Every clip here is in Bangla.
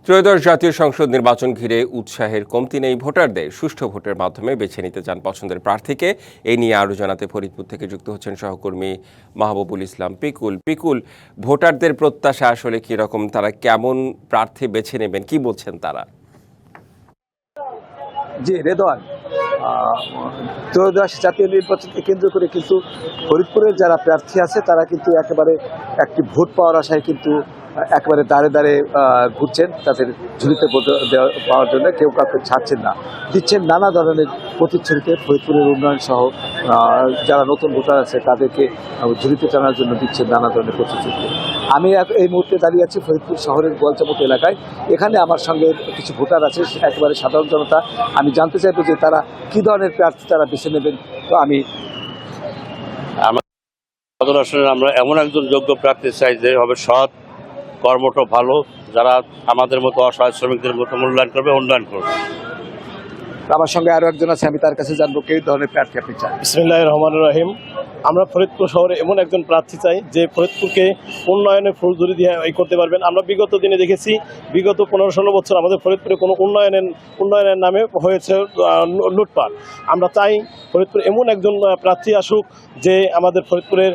ত্রয়োদশ জাতীয় সংসদ নির্বাচন ঘিরে উৎসাহের কমতি নেই ভোটারদের। সুষ্ঠু ভোটের মাধ্যমে বেছে নিতে চান পছন্দের প্রার্থীকে। এই নিয়ে আরও জানাতে ফরিদপুর থেকে যুক্ত হচ্ছেন সহকর্মী মাহবুবুল ইসলাম পিকুল। ভোটারদের প্রত্যাশা আসলে কি রকম, তারা কেমন প্রার্থী বেছে নেবেন, কি বলছেন তারা? জি রেদওয়ান, ত্রয়োদশ জাতীয় নির্বাচনকে কেন্দ্র করে কিন্তু ফরিদপুরের যারা প্রার্থী আছে তারা কিন্তু একেবারে একটি ভোট পাওয়ার আশায় কিন্তু একেবারে দাঁড়ে দাঁড়ে ঘুরছেন তাদের ঝুলিতে পাওয়ার জন্য। কেউ কাউকে ছাড়ছেন না, দিচ্ছেন নানা ধরনের প্রতিশ্রুতিতে। ফরিদপুরের উন্নয়ন সহ যারা নতুন ভোটার আছে তাদেরকে ঝুলিতে টানার জন্য দিচ্ছেন নানা ধরনের প্রতিশ্রুতি। আমি এই মুহূর্তে দাঁড়িয়ে আছি ফরিদপুর শহরের গোয়ালচামত এলাকায়। এখানে আমার সঙ্গে কিছু ভোটার আছে, একেবারে সাধারণ জনতা। আমি জানতে চাইবো যে তারা কী ধরনের প্রার্থী তারা বেছে নেবেন। তো আমরা এমন একজন যোগ্য প্রার্থী চাই যে হবে সৎ, কর্মঠ, ভালো, যারা আমাদের মতো অসহায় শ্রমিকদের মতো মূল্যায়ন করবে, উন্নয়ন করবে। আমার সঙ্গে আরও একজন আছে, আমি তার কাছে জানবো কী ধরনের প্রার্থী আপনি চান। বিসমিল্লাহির রহমানির রহিম। আমরা ফরিদপুর শহরে এমন একজন প্রার্থী চাই যে ফরিদপুরকে উন্নয়নের ফুলঝুরি দিয়ে করতে পারবেন। আমরা বিগত দিনে দেখেছি, বিগত 15-16 বছর আমাদের ফরিদপুরে কোনো উন্নয়নের নামে হয়েছে লুটপাট। আমরা চাই ফরিদপুর এমন একজন প্রার্থী আসুক যে আমাদের ফরিদপুরের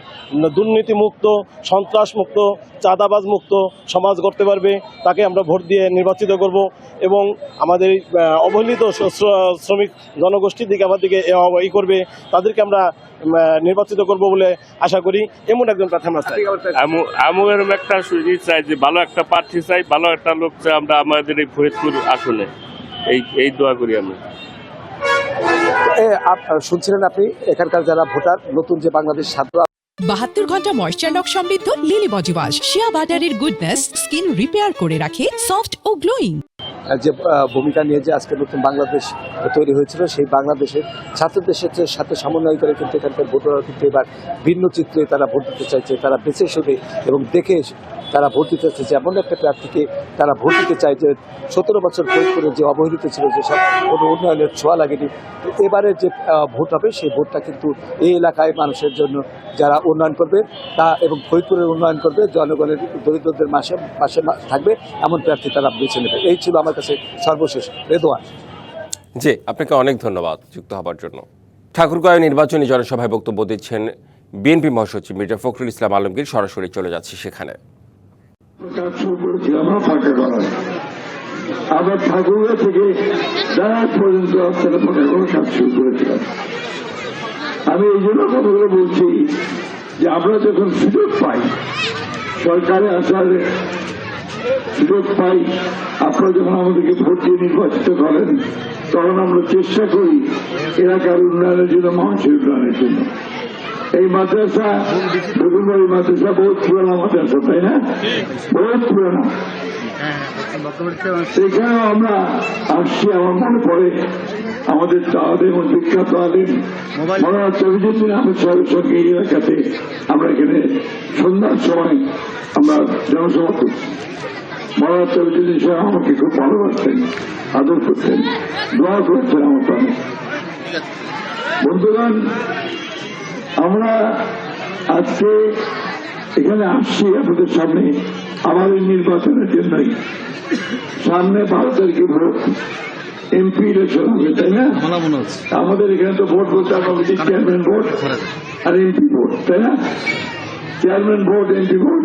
দুর্নীতিমুক্ত, সন্ত্রাসমুক্ত, চাঁদাবাজ মুক্ত সমাজ গড়তে পারবে। তাকে আমরা ভোট দিয়ে নির্বাচিত করব এবং আমাদের অবহেলিত শ্রমিক জনগোষ্ঠীর দিকে আমাদেরকে করবে, তাদেরকে আমরা নির্বাচিত করব বলে আশা করি। এমন একজন প্রার্থী আমরা চাই। আমি এরকম একটা সুযোগ চাই যে ভালো একটা প্রার্থী চাই, ভালো একটা লোক চাই আমরা আমাদের এই ফরিদপুর আসনে। এই দোয়া করি আমি। শুনছিলেন আপনি এখানকার যারা ভোটার, নতুন যে বাংলাদেশ ছাত্র 72 ঘন্টা ময়েশ্চার লক সমৃদ্ধ লিলি বডি ওয়াশ, শিয়া বাটারের গুডনেস স্কিন রিপেয়ার করে রাখে সফট ও গ্লোয়িং। যে ভূমিকা নিয়ে যে আজকে নতুন বাংলাদেশ তৈরি হয়েছিল, সেই বাংলাদেশের ছাত্রদের সাথে সমন্বয় করে কিন্তু এখানকার ভোটাররা কিন্তু এবার ভিন্ন চিত্রে তারা ভোট দিতে চাইছে। তারা বেছে শুনে এবং দেখে তারা ভোট দিতে চাইছে। এমন একটা প্রার্থীকে তারা ভোট দিতে চায় যে 17 বছর করে যে অবহেলিত ছিল, যেসব কোনো উন্নয়নের ছোঁয়া লাগেনি। এবারে যে ভোট হবে সেই ভোটটা কিন্তু এই এলাকায় মানুষের জন্য যারা উন্নয়ন করবে তা এবং ফরিদপুরের উন্নয়ন করবে, জনগণের দরিদ্রদের পাশে থাকবে, এমন প্রার্থী তারা বেছে নেবে। এই ছিল আমার কাছে সর্বশেষ। রেদওয়ান। জি, আপনাকে অনেক ধন্যবাদ যুক্ত হবার জন্য। ঠাকুরগাঁও নির্বাচনী জনসভায় বক্তব্য দিচ্ছেন বিএনপি মহাসচিব মির্জা ফখরুল ইসলাম আলমগীর। সরাসরি চলে যাচ্ছি সেখানে। আমরা ঠাকুরগাঁও থেকে পর্যন্ত কাজ শুরু করেছিলাম। আমি এই জন্য কথাগুলো বলছি যে আমরা যখন সুযোগ পাই, সরকারে আসার সুযোগ পাই, আপনারা যখন আমাদেরকে ভোট দিয়ে নির্বাচিত করেন, তখন আমরা চেষ্টা করি এলাকার উন্নয়নের জন্য, মানুষের উন্নয়নের জন্য। এই মাদ্রাসা, বেগুনবাড়ি মাদ্রাসা বহুত পুরানো মাদ্রাসা, তাই না? বহুত পুরানো। সেখানেও আমরা আসছি। আমার মনে পড়ে আমাদের তাদের বিখ্যাত আলেম মৌলানা তৌহিদুদ্দিন আহমেদ সাহেবের সঙ্গে এই এলাকাতে আমরা এখানে সন্ধ্যার সময় আমরা জনসভা করছি। মৌলানা তৌহিদুদ্দিন সাহেব আমাকে খুব ভালোবাসতেন, আদর করতেন, দোয়া করতেন আমার সামনে। বন্ধুগণ, আমরা আজকে এখানে আসছি আপনাদের সামনে আমাদের নির্বাচনের জন্যই। সামনে 12 তারিখে ভোট, এমপি ইলেকশন হবে, তাই না? আমাদের এখানে তো ভোট বলতে আমরা বুঝি চেয়ারম্যান ভোট আর এমপি ভোট, তাই না? চেয়ারম্যান ভোট, এমপি ভোট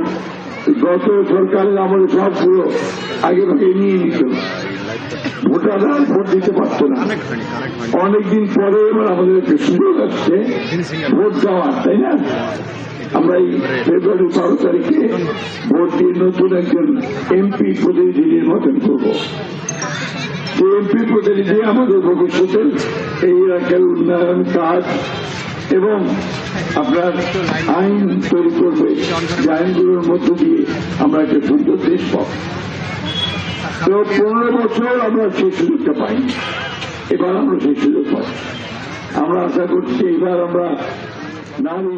গত সরকারের আমাদের সবগুলো আগে ভাগে নিয়ে নিত। ভোটাররা ভোট দিতে পারত না। অনেকদিন পরে এবার আমাদের একটা সুযোগ আসছে ভোট দেওয়ার, তাই না? আমরা এই ফেব্রুয়ারি 12 তারিখে ভোট দিয়ে নতুন একজন এমপি প্রতিনিধি নির্বাচন করব। যে এমপি প্রতিনিধি আমাদের ভবিষ্যতের এই এলাকার উন্নয়ন কাজ এবং আপনার আইন তৈরি করবে, যে আইনগুলোর মধ্য দিয়ে আমরা একটা সুন্দর দেশ পাব। তো 15 বছর আমরা সেই সুযোগটা পাই, এবার আমরা সেই সুযোগ পাই। আমরা আশা করছি এবার আমরা নারী